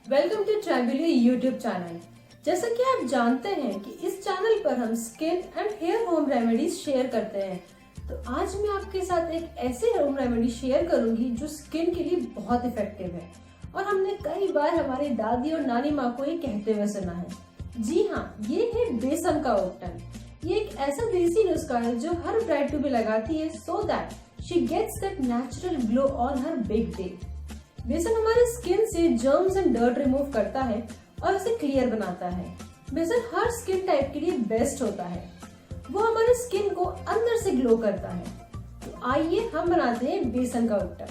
Welcome to Triangular YouTube channel. जैसा कि आप जानते हैं कि इस चैनल पर हम skin and hair home remedies share करते हैं, तो आज मैं आपके साथ एक ऐसे होम रेमेडी शेयर करूंगी जो स्किन के लिए बहुत इफेक्टिव है और हमने कई बार हमारी दादी और नानी माँ को ये कहते हुए सुना है। जी हाँ, ये है बेसन का उपटन। ये एक ऐसा देसी नुस्खा है जो हर ब्राइड टू बी लगाती है so that she gets that natural glow on her big day. बेसन हमारे स्किन से जर्म्स एंड डर्ट रिमूव करता है और उसे क्लियर बनाता है। बेसन हर स्किन टाइप के लिए बेस्ट होता है। वो हमारे स्किन को अंदर से ग्लो करता है। तो आइए हम बनाते हैं बेसन का उपटन।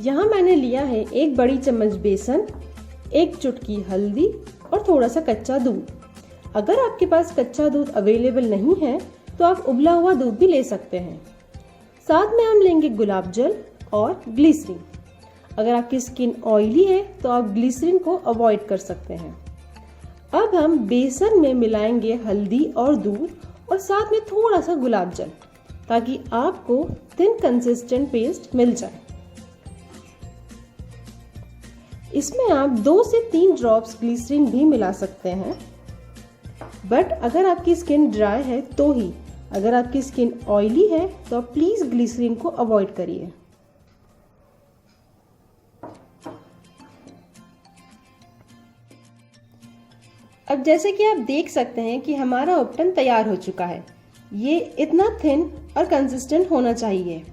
यहाँ मैंने लिया है 1 बड़ी चम्मच बेसन, 1 चुटकी हल्दी और थोड़ा सा कच्चा दूध। अगर आपके पास कच्चा दूध अवेलेबल नहीं है तो आप उबला हुआ दूध भी ले सकते हैं। साथ में हम लेंगे गुलाब जल और ग्लिसरीन। अगर आपकी स्किन ऑयली है तो आप ग्लिसरीन को अवॉइड कर सकते हैं। अब हम बेसन में मिलाएंगे हल्दी और दूध और साथ में थोड़ा सा गुलाब जल ताकि आपको थिन कंसिस्टेंट पेस्ट मिल जाए। इसमें आप 2 से 3 ड्रॉप्स ग्लिसरीन भी मिला सकते हैं, बट अगर आपकी स्किन ड्राई है तो ही। अगर आपकी स्किन ऑयली है तो प्लीज ग्लिसरीन को अवॉइड करिए। अब जैसे कि आप देख सकते हैं कि हमारा उपटन तैयार हो चुका है। ये इतना थिन और कंसिस्टेंट होना चाहिए।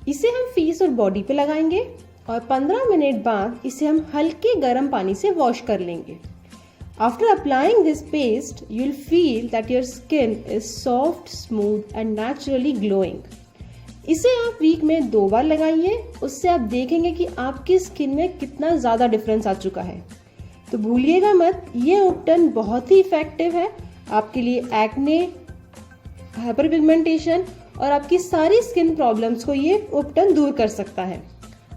इसे हम फेस और बॉडी पे लगाएंगे और 15 मिनट बाद इसे हम हल्के गर्म पानी से वॉश कर लेंगे। After applying this paste, you'll feel that your skin is soft, smooth and naturally glowing. इसे आप वीक में 2 बार लगाइए, उससे आप देखेंगे कि आपकी स्किन में कितना ज़्यादा डिफरेंस आ चुका है। तो भूलिएगा मत, ये उपटन बहुत ही इफेक्टिव है आपके लिए एक्ने, हाइपर पिगमेंटेशन और आपकी सारी स्किन प्रॉब्लम्स को ये उपटन दूर कर सकता है।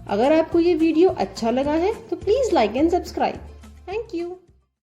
अगर आपको ये वीडियो अच्छा लगा है तो please like and subscribe. Thank you.